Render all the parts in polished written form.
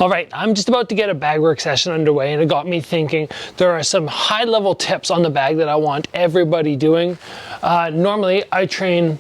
All right, I'm just about to get a bag work session underway, and it got me thinking there are some high level tips on the bag that I want everybody doing. Normally I train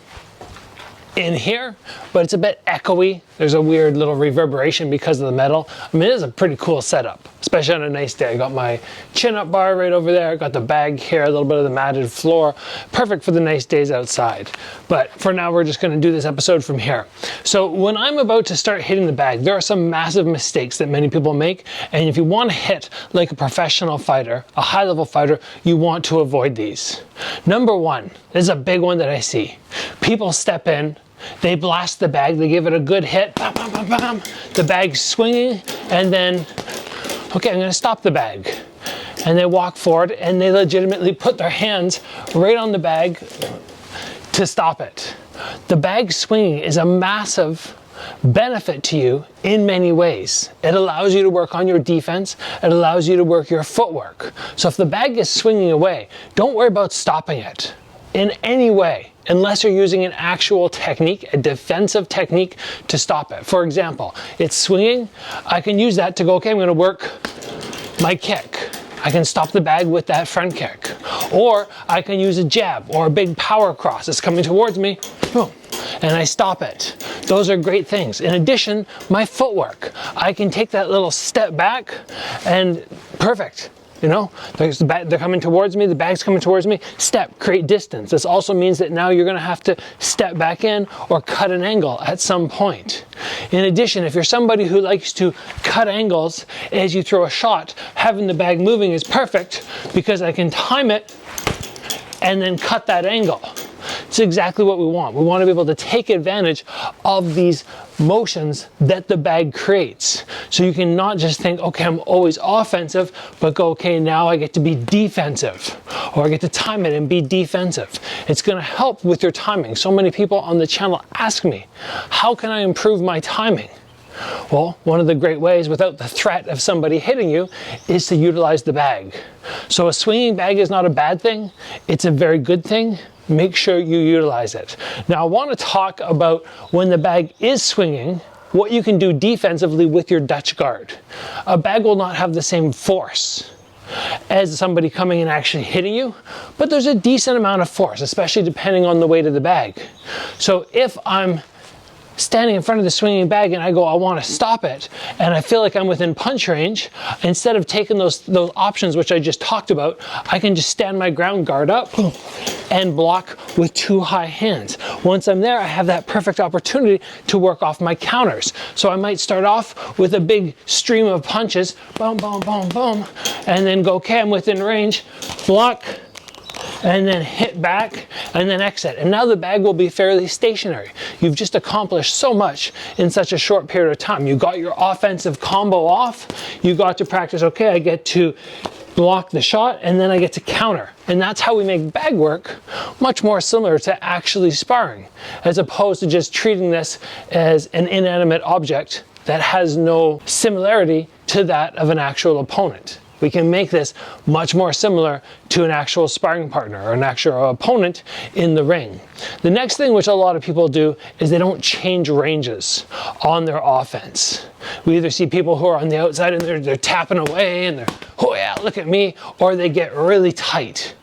in here, but it's a bit echoey. There's a weird little reverberation because of the metal. I mean, it is a pretty cool setup, especially on a nice day. I got my chin-up bar right over there, got the bag here, a little bit of the matted floor. Perfect for the nice days outside. But for now, we're just gonna do this episode from here. So when I'm about to start hitting the bag, there are some massive mistakes that many people make, and if you want to hit like a professional fighter, a high-level fighter, you want to avoid these. Number one, this is a big one that I see. People step in, they blast the bag, they give it a good hit, bam, bam, bam, bam. The bag's swinging, and then, okay, I'm gonna stop the bag. And they walk forward, and they legitimately put their hands right on the bag to stop it. The bag swinging is a massive benefit to you in many ways. It allows you to work on your defense. It allows you to work your footwork. So if the bag is swinging away, don't worry about stopping it in any way, unless you're using an actual technique, a defensive technique to stop it. For example, it's swinging. I can use that to go, okay, I'm gonna work my kick. I can stop the bag with that front kick. Or I can use a jab or a big power cross. It's coming towards me, boom, and I stop it. Those are great things. In addition, my footwork. I can take that little step back and perfect. You know, they're coming towards me, the bag's coming towards me, step, create distance. This also means that now you're gonna have to step back in or cut an angle at some point. In addition, if you're somebody who likes to cut angles as you throw a shot, having the bag moving is perfect because I can time it and then cut that angle. It's exactly what we want. We want to be able to take advantage of these motions that the bag creates. So you can not just think, okay, I'm always offensive, but go, okay, now I get to be defensive, or I get to time it and be defensive. It's going to help with your timing. So many people on the channel ask me, how can I improve my timing? Well, one of the great ways without the threat of somebody hitting you is to utilize the bag. So a swinging bag is not a bad thing. It's a very good thing. Make sure you utilize it. Now I want to talk about when the bag is swinging, what you can do defensively with your Dutch guard. A bag will not have the same force as somebody coming and actually hitting you, but there's a decent amount of force, especially depending on the weight of the bag. So if I'm standing in front of the swinging bag and I go, I want to stop it, and I feel like I'm within punch range, instead of taking those options which I just talked about, I can just stand my ground, guard up, and block with two high hands. Once I'm there, I have that perfect opportunity to work off my counters. So I might start off with a big stream of punches, boom, boom, boom, boom, and then go, okay, I'm within range, block, and then hit back, and then exit. And now the bag will be fairly stationary. You've just accomplished so much in such a short period of time. You got your offensive combo off, you got to practice, okay, I get to block the shot, and then I get to counter. And that's how we make bag work much more similar to actually sparring, as opposed to just treating this as an inanimate object that has no similarity to that of an actual opponent. We can make this much more similar to an actual sparring partner or an actual opponent in the ring. The next thing which a lot of people do is they don't change ranges on their offense. We either see people who are on the outside and they're tapping away and they're, oh yeah, look at me, or they get really tight.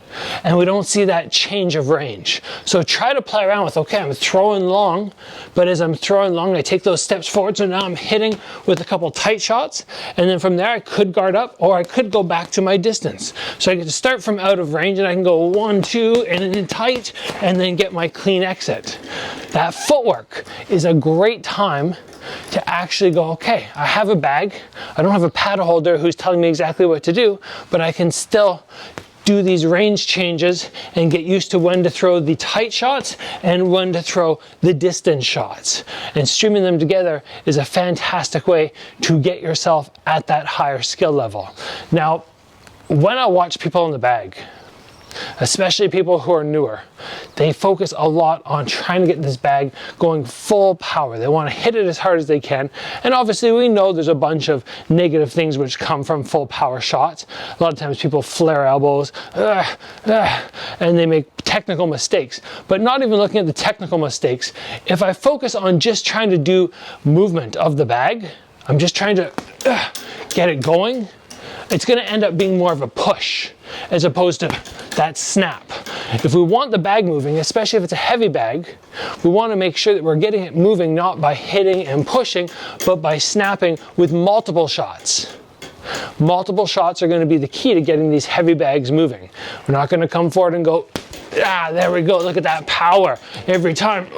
And we don't see that change of range. So try to play around with, okay, I'm throwing long, but as I'm throwing long, I take those steps forward, so now I'm hitting with a couple tight shots, and then from there I could guard up, or I could go back to my distance. So I get to start from out of range, and I can go 1, 2, and then tight, and then get my clean exit. That footwork is a great time to actually go, okay, I have a bag, I don't have a paddle holder who's telling me exactly what to do, but I can still do these range changes and get used to when to throw the tight shots and when to throw the distance shots. And streaming them together is a fantastic way to get yourself at that higher skill level. Now, when I watch people in the bag, especially people who are newer, they focus a lot on trying to get this bag going full power. They want to hit it as hard as they can, and obviously we know there's a bunch of negative things which come from full power shots. A lot of times people flare elbows and they make technical mistakes. But not even looking at the technical mistakes, if I focus on just trying to do movement of the bag, I'm just trying to get it going, it's going to end up being more of a push as opposed to that snap. If we want the bag moving, especially if it's a heavy bag, we want to make sure that we're getting it moving not by hitting and pushing, but by snapping with multiple shots. Multiple shots are going to be the key to getting these heavy bags moving. We're not going to come forward and go, there we go, look at that power every time.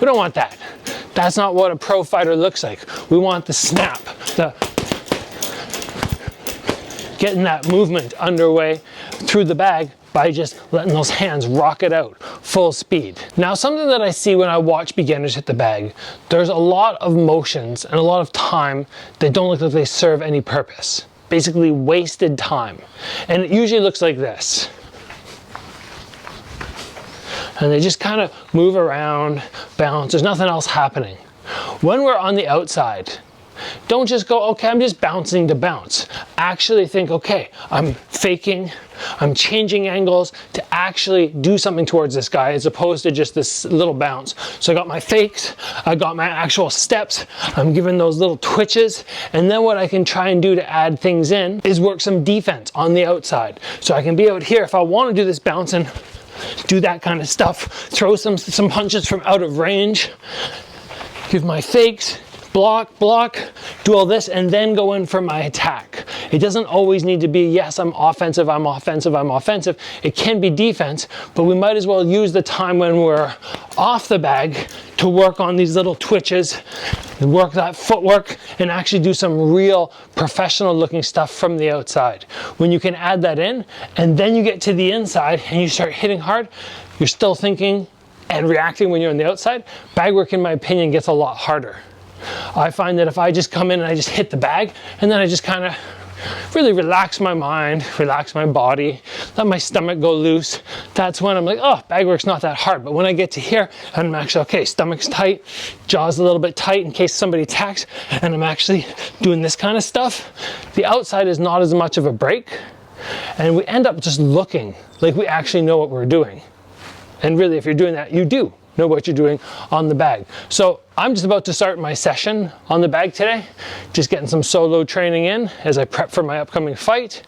We don't want that. That's not what a pro fighter looks like. We want the snap, the getting that movement underway through the bag by just letting those hands rock it out full speed. Now, something that I see when I watch beginners hit the bag, there's a lot of motions and a lot of time that don't look like they serve any purpose. Basically wasted time. And it usually looks like this. And they just kind of move around, bounce, there's nothing else happening. When we're on the outside, don't just go, okay, I'm just bouncing to bounce. Actually think, okay, I'm faking, I'm changing angles to actually do something towards this guy as opposed to just this little bounce. So I got my fakes, I got my actual steps, I'm giving those little twitches, and then what I can try and do to add things in is work some defense on the outside. So I can be out here if I want to do this bouncing, do that kind of stuff, throw some punches from out of range, give my fakes, block, do all this, and then go in for my attack. It doesn't always need to be, yes, I'm offensive. It can be defense, but we might as well use the time when we're off the bag to work on these little twitches, work that footwork, and actually do some real professional looking stuff from the outside. When you can add that in, and then you get to the inside and you start hitting hard, you're still thinking and reacting when you're on the outside, bag work, in my opinion, gets a lot harder. I find that if I just come in and I just hit the bag and then I just kind of really relax my mind, relax my body, let my stomach go loose, that's when I'm like, oh, bag work's not that hard. But when I get to here and I'm actually, okay, stomach's tight, jaw's a little bit tight in case somebody attacks, and I'm actually doing this kind of stuff, the outside is not as much of a break, and we end up just looking like we actually know what we're doing. And really, if you're doing that, you do know what you're doing on the bag. So I'm just about to start my session on the bag today, just getting some solo training in as I prep for my upcoming fight.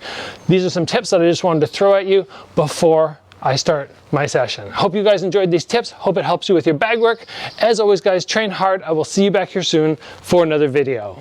These are some tips that I just wanted to throw at you before I start my session. Hope you guys enjoyed these tips. Hope it helps you with your bag work. As always, guys, train hard. I will see you back here soon for another video.